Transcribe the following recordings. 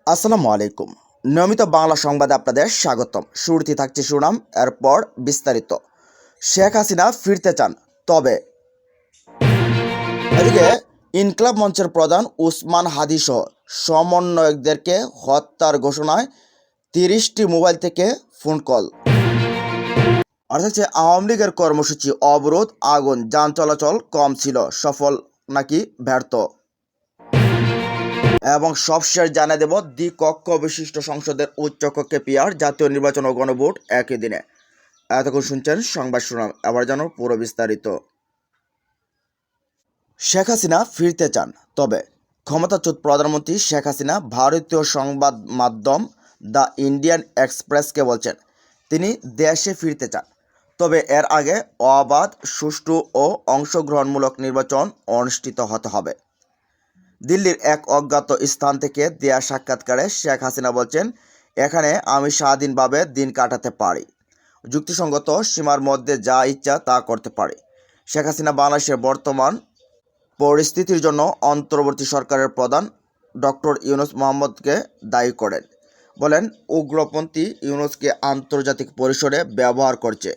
আসসালামু আলাইকুম। নিয়মিত বাংলা সংবাদে আপনাদের স্বাগতম। শুরুতে থাকছে শিরোনাম, এরপর বিস্তারিত। শেখ হাসিনা ফিরতে চান, তবে এদিকে ইনকলাব মঞ্চের প্রধান উসমান হাদী সহ সমন্বয়কদেরকে হত্যার ঘোষণায় 30টি মোবাইল থেকে ফোন কল। আর হচ্ছে আওয়ামী লীগের কর্মসূচি অবরোধ, আগুন, যান চলাচল কম ছিল, সফল নাকি ব্যর্থ। এবং সবশেষ জানিয়ে দেব দ্বিকক্ষ বিশিষ্ট সংসদের উচ্চকক্ষে পিআর, জাতীয় নির্বাচন ও গণভোট একই দিনে। এতক্ষণ শুনছেন সংবাদ শিরোনাম, এবার জানো পুরো বিস্তারিত। শেখ হাসিনা ফিরতে চান, তবে ক্ষমতাচ্যুত প্রধানমন্ত্রী শেখ হাসিনা ভারতীয় সংবাদ মাধ্যম দ্য ইন্ডিয়ান এক্সপ্রেসকে বলছেন তিনি দেশে ফিরতে চান, তবে এর আগে অবাধ, সুষ্ঠু ও অংশগ্রহণমূলক নির্বাচন অনুষ্ঠিত হতে হবে। দিল্লির এক অজ্ঞাত স্থান থেকে দেয়া সাক্ষাৎকারে শেখ হাসিনা বলছেন, এখানে আমি স্বাধীনভাবে দিন কাটাতে পারি, যুক্তিসঙ্গত সীমার মধ্যে যা ইচ্ছা তা করতে পারি। শেখ হাসিনা বাংলাদেশের বর্তমান পরিস্থিতির জন্য অন্তর্বর্তী সরকারের প্রধান ডক্টর ইউনূস মোহাম্মদকে দায়ী করেন। বলেন, উগ্রপন্থী ইউনূসকে আন্তর্জাতিক পরিসরে ব্যবহার করছে।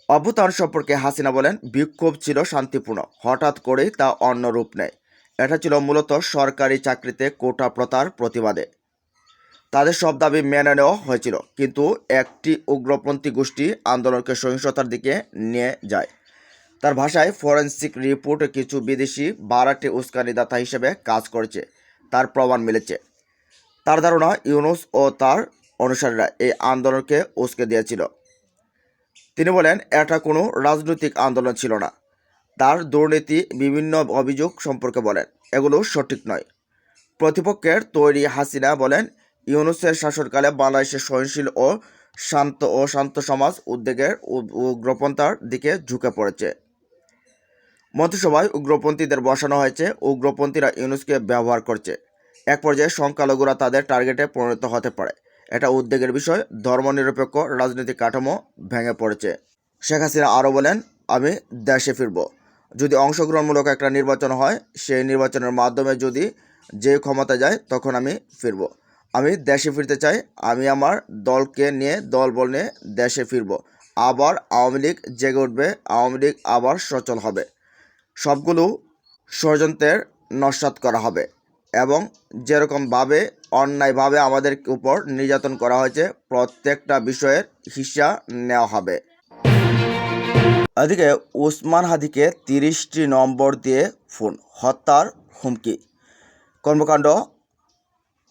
অভ্যুত্থান সম্পর্কে হাসিনা বলেন, বিক্ষোভ ছিল শান্তিপূর্ণ, হঠাৎ করেই তা অন্য রূপ নেয়। এটা ছিল মূলত সরকারি চাকরিতে কোটা প্রথার প্রতিবাদে। তাদের সব দাবি মেনে নেওয়া হয়েছিল, কিন্তু একটি উগ্রপন্থী গোষ্ঠী আন্দোলনকে সহিংসতার দিকে নিয়ে যায়। তার ভাষায়, ফরেন্সিক রিপোর্টে কিছু বিদেশি বারাটি উস্কানিদাতা হিসেবে কাজ করেছে, তার প্রমাণ মিলেছে। তার ধারণা, ইউনূস ও তার অনুসারীরা এই আন্দোলনকে উস্কে দিয়েছিল। তিনি বলেন, এটা কোনো রাজনৈতিক আন্দোলন ছিল না। তার দুর্নীতি বিভিন্ন অভিযোগ সম্পর্কে বলেন, এগুলো সঠিক নয়। প্রতিপক্ষের তৈরি হাসিনা বলেন, ইউনূসের শাসনকালে বাংলাদেশের সহনশীল ও শান্ত সমাজ উদ্বেগের উগ্রপন্থার দিকে ঝুঁকে পড়েছে। মন্ত্রিসভায় উগ্রপন্থীদের বসানো হয়েছে, উগ্রপন্থীরা ইউনূসকে ব্যবহার করছে। এক পর্যায়ে সংখ্যালঘুরা তাদের টার্গেটে পরিণত হতে পারে। এটা উদ্বেগের বিষয়। ধর্মনিরপেক্ষ রাজনৈতিক কাঠামো ভেঙে পড়েছে। শেখ হাসিনা আরও বলেন, আমি দেশে ফিরব যদি অংশগ্রহণমূলক একটা নির্বাচন হয়। সেই নির্বাচনের মাধ্যমে যদি যে ক্ষমতা যায়, তখন আমি ফিরব। আমি দেশে ফিরতে চাই। আমি আমার দলকে নিয়ে, দলবল নিয়ে দেশে ফিরব। আবার আওয়ামী লীগ জেগে উঠবে, আওয়ামী লীগ আবার সচল হবে। সবগুলো ষড়যন্ত্রের নস্যাৎ করা হবে এবং যেরকমভাবে অন্যায়ভাবে আমাদের উপর নির্যাতন করা হয়েছে, প্রত্যেকটা বিষয়ের হিসাব নেওয়া হবে। এদিকে উসমান হাদীকে 30টি নম্বর দিয়ে ফোন, হত্যার হুমকি। কর্মকাণ্ড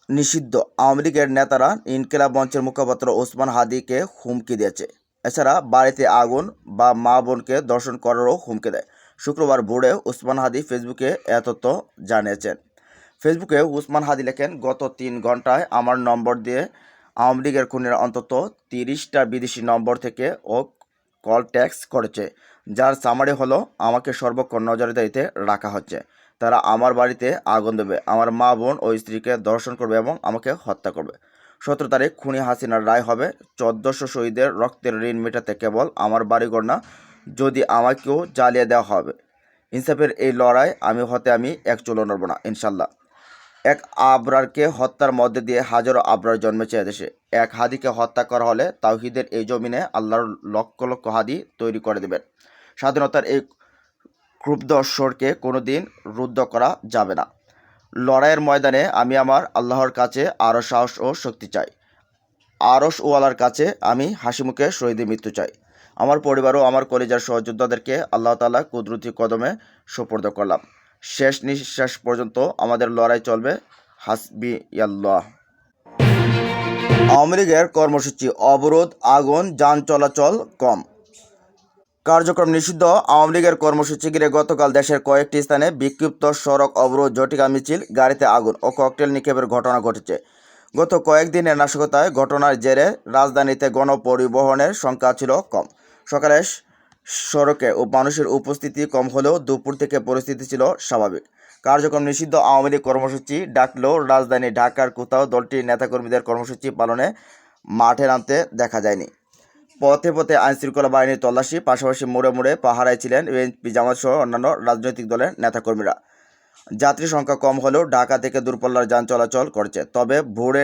নিষিদ্ধ আওয়ামী লীগের নেতারা ইনকিলাব মঞ্চের মুখপাত্র উসমান হাদীকে হুমকি দিয়েছে। এছাড়া বাড়িতে আগুন বা মা বোনকে দর্শন করারও হুমকি দেয়। শুক্রবার ভোরে উসমান হাদী ফেসবুকে এ তথ্য জানিয়েছেন। ফেসবুকে উসমান হাদী লেখেন, গত 3 ঘন্টায় আমার নম্বর দিয়ে আওয়ামী লীগের খুনিরা অন্তত 30টা বিদেশি নম্বর থেকে ও কল ট্যাক্স করেছে, যার সামারি হলো, আমাকে সর্বক্ষণ নজরদারিতে রাখা হচ্ছে। তারা আমার বাড়িতে আগুন দেবে, আমার মা বোন ও স্ত্রীকে ধর্ষণ করবে এবং আমাকে হত্যা করবে। 17 তারিখ খুনি হাসিনার রায় হবে। 1400 শহীদের রক্তের ঋণ মেটাতে কেবল আমার বাড়িঘর না, যদি আমাকেও জ্বালিয়ে দেওয়া হবে। ইনসাফের এই লড়াই আমি এক চুলো নড়ব না, ইনশাল্লাহ। এক আবরারকে হত্যার মধ্যে দিয়ে হাজারো আবরার জন্মেছে এদেশে। এক হাদীকে হত্যা করা হলে তাওহীদের এই জমিনে আল্লাহর লক্ষ লক্ষ হাদী তৈরি করে দেবেন। স্বাধীনতার এই ক্ষুব্ধ স্বরকে কোনো দিন রুদ্ধ করা যাবে না। লড়াইয়ের ময়দানে আমি আমার আল্লাহর কাছে আরও সাহস ও শক্তি চাই। আরশ ওয়ালার কাছে আমি হাসিমুখে শহীদের মৃত্যু চাই। আমার পরিবার ও আমার কলিজার সহযোদ্ধাদেরকে আল্লাহ তাআলা কুদরতি কদমে সুপর্দ করলাম। শেষ নিঃশ্বাস পর্যন্ত আমাদের লড়াই চলবে। হাসবিয়াল্লাহ। আওয়ামী লীগের কর্মসূচি অবরোধ, আগুন, যান চলাচল কম, কার্যক্রম নিষিদ্ধ আওয়ামী লীগের কর্মসূচি ঘিরে গতকাল দেশের কয়েকটি স্থানে বিক্ষিপ্ত সড়ক অবরোধ, ঝটিকা মিছিল, গাড়িতে আগুন ও ককটেল নিক্ষেপের ঘটনা ঘটেছে। গত কয়েকদিনের নাশকতায় ঘটনার জেরে রাজধানীতে গণপরিবহনের সংখ্যা ছিল কম। সকালে সড়কে ও মানুষের উপস্থিতি কম হলেও দুপুর থেকে পরিস্থিতি ছিল স্বাভাবিক। কার্যক্রম নিষিদ্ধ আওয়ামী লীগ কর্মসূচি ডাকলেও রাজধানী ঢাকার কোথাও দলটির নেতাকর্মীদের কর্মসূচি পালনে মাঠে নামতে দেখা যায়নি। পথে পথে আইনশৃঙ্খলা বাহিনীর তল্লাশি, পাশাপাশি মোড়ে মোড়ে পাহারায় ছিলেন বিএনপি, জামাত সহ অন্যান্য রাজনৈতিক দলের নেতাকর্মীরা। যাত্রী সংখ্যা কম হলেও ঢাকা থেকে দূরপাল্লার যান চলাচল করছে। তবে ভোরে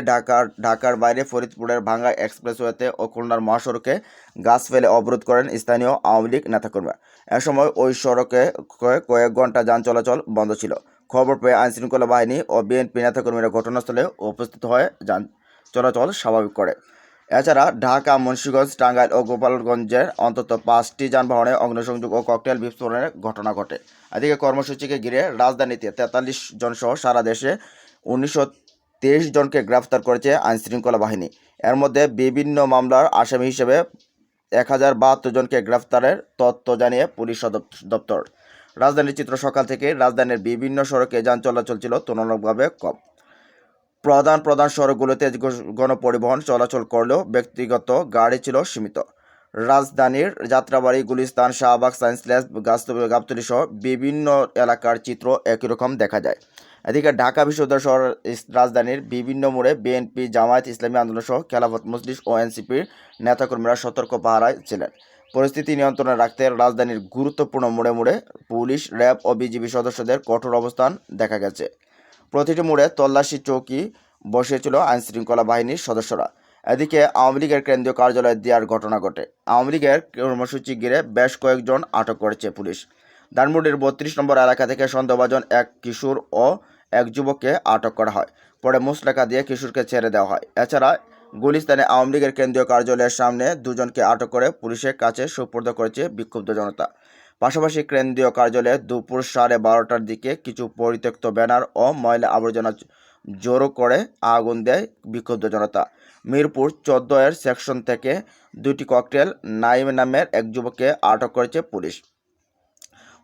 ঢাকার বাইরে ফরিদপুরের ভাঙ্গা এক্সপ্রেসওয়েতে ও খুলনার মহাসড়কে গাছ ফেলে অবরোধ করেন স্থানীয় আওয়ামী লীগ নেতাকর্মীরা। এ সময় ওই সড়কে কয়েক ঘন্টা যান চলাচল বন্ধ ছিল। খবর পেয়ে আইনশৃঙ্খলা বাহিনী ও বিএনপি নেতাকর্মীরা ঘটনাস্থলে উপস্থিত হয়ে যান চলাচল স্বাভাবিক করে। এছাড়া ঢাকা, মুন্সিগঞ্জ, টাঙ্গাইল ও গোপালগঞ্জের অন্তত ৫টি যানবাহনে অগ্নিসংযোগ ও ককটেল বিস্ফোরণের ঘটনা ঘটে। এদিকে কর্মসূচিকে ঘিরে রাজধানীতে ৪৩ জনসহ সারা দেশে ১৯২৩ জনকে গ্রেফতার করেছে আইনশৃঙ্খলা বাহিনী। এর মধ্যে বিভিন্ন মামলার আসামি হিসেবে ১,০৭২ জনকে গ্রেফতারের তথ্য জানিয়ে পুলিশ দপ্তর। রাজধানীর চিত্র সকাল থেকে রাজধানীর বিভিন্ন সড়কে যান চলাচল ছিল তুলনামূলকভাবে কম। প্রধান সড়কগুলোতে গণপরিবহন চলাচল করলেও ব্যক্তিগত গাড়ি ছিল সীমিত। রাজধানীর যাত্রাবাড়ি, গুলিস্তান, শাহবাগ, সায়েন্সল্যাব, গাবতলী সহ বিভিন্ন এলাকার চিত্র একই রকম দেখা যায়। এদিকে ঢাকা বিশ্ববিদ্যালয় শহর রাজধানীর বিভিন্ন মোড়ে বিএনপি, জামায়াত ইসলামী আন্দোলন সহ খেলাফত মজলিস ও এনসিপির নেতাকর্মীরা সতর্ক পাহারায় ছিলেন। পরিস্থিতি নিয়ন্ত্রণে রাখতে রাজধানীর গুরুত্বপূর্ণ মোড়ে পুলিশ, র্যাব ও বিজিবি সদস্যদের কঠোর অবস্থান দেখা গেছে। প্রতিটি মোড়ে তল্লাশি চৌকি বসিয়েছিল আইনশৃঙ্খলা বাহিনীর সদস্যরা। এদিকে আওয়ামী লীগের কেন্দ্রীয় কার্যালয়ে দেওয়ার ঘটনা ঘটে। আওয়ামী লীগের কর্মসূচি ঘিরে বেশ কয়েকজন আটক করেছে পুলিশ। ধানমন্ডির ৩২ নম্বর এলাকা থেকে সন্দেহভাজন এক কিশোর ও এক যুবককে আটক করা হয়। পরে মুচলেকা দিয়ে কিশোরকে ছেড়ে দেওয়া হয়। এছাড়া গুলিস্তানে আওয়ামী লীগের কেন্দ্রীয় কার্যালয়ের সামনে দুজনকে আটক করে পুলিশের কাছে সোপর্দ করেছে বিক্ষুব্ধ জনতা। পাশাপাশি কেন্দ্রীয় কার্যালয়ে দুপুর ১২:৩০টার দিকে কিছু পরিত্যক্ত ব্যানার ও ময়লা আবর্জনা জড়ো করে আগুন দেয় বিক্ষুব্ধ জনতা। মিরপুর ১৪ এর সেকশন থেকে ২টি ককটেল নাইম নামের এক যুবককে আটক করেছে পুলিশ।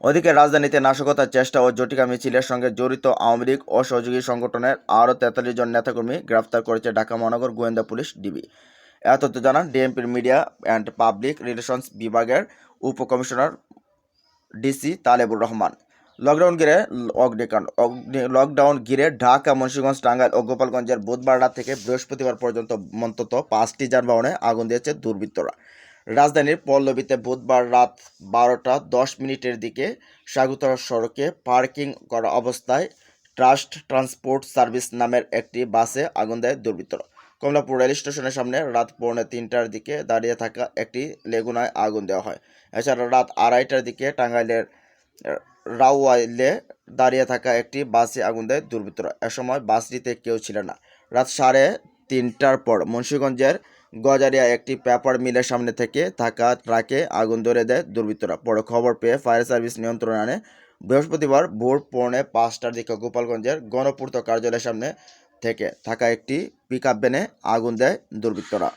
ওদিকে রাজধানীতে নাশকতার চেষ্টা ও জটিকা মিছিলের সঙ্গে জড়িত আওয়ামী লীগ ও সহযোগী সংগঠনের আরও ৪৩ জন নেতাকর্মী গ্রেফতার করেছে ঢাকা মহানগর গোয়েন্দা পুলিশ ডিবি। এ তথ্য জানান ডিএমপির মিডিয়া অ্যান্ড পাবলিক রিলেশনস বিভাগের উপকমিশনার ডিসি তালেবুর রহমান। লকডাউন ঘিরে ঢাকা, মুন্সিগঞ্জ, টাঙ্গাইল ও গোপালগঞ্জের বুধবার রাত থেকে বৃহস্পতিবার পর্যন্ত অন্তত ৫টি যানবাহনে আগুন দিয়েছে দুর্বৃত্তরা। রাজধানীর পল্লবীতে বুধবার রাত ১২:১০ দিকে স্বাগতার সড়কে পার্কিং করা অবস্থায় ট্রাস্ট ট্রান্সপোর্ট সার্ভিস নামের একটি বাসে আগুন দেয় দুর্বৃত্তরা। কমলাপুর রেল স্টেশনের সামনে রাত ২:৩০টার দিকে দাঁড়িয়ে থাকা একটি লেগুনায় আগুন দেওয়া হয়। এছাড়া রাত ২:৩০টার দিকে টাঙ্গাইলের রাউয়াইলে দাঁড়িয়ে থাকা একটি বাসে আগুন দেয় দুর্বৃত্তরা। এ সময় বাসটিতে কেউ ছিল না। রাত ৩:৩০টার পর মুন্সিগঞ্জের গজারিয়া একটি পেপার মিলের সামনে থেকে থাকা ট্রাকে আগুন ধরে দেয় দুর্বৃত্তরা। পরে খবর পেয়ে ফায়ার সার্ভিস নিয়ন্ত্রণে আনে। বৃহস্পতিবার ভোর ৪:৫টার দিকে গোপালগঞ্জের গণপূর্ত কার্যালয়ের সামনে থেকে থাকা একটি পিকআপ ভ্যানে আগুন দেয় দুর্বৃত্তরা।